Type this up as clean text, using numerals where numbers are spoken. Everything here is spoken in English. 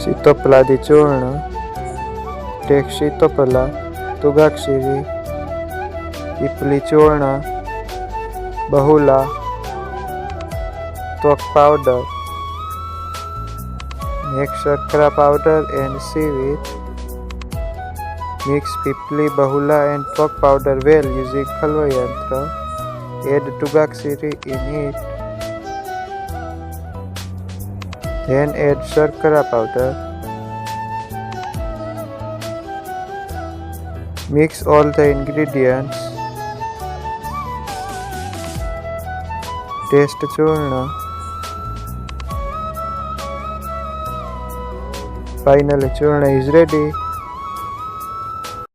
सीतोपलादि चूर्ण, टेक्सीतोपला, तुगाक्षिरी, पिपली चूर्ण, बहुला, त्वक powder. Make shakra powder and sieve it. Mix pipli, bahula and twak powder well using khalva yantra. Add tugaksiri in it. Then add shakra powder. Mix all the ingredients. Taste churna. Finally, churna is ready.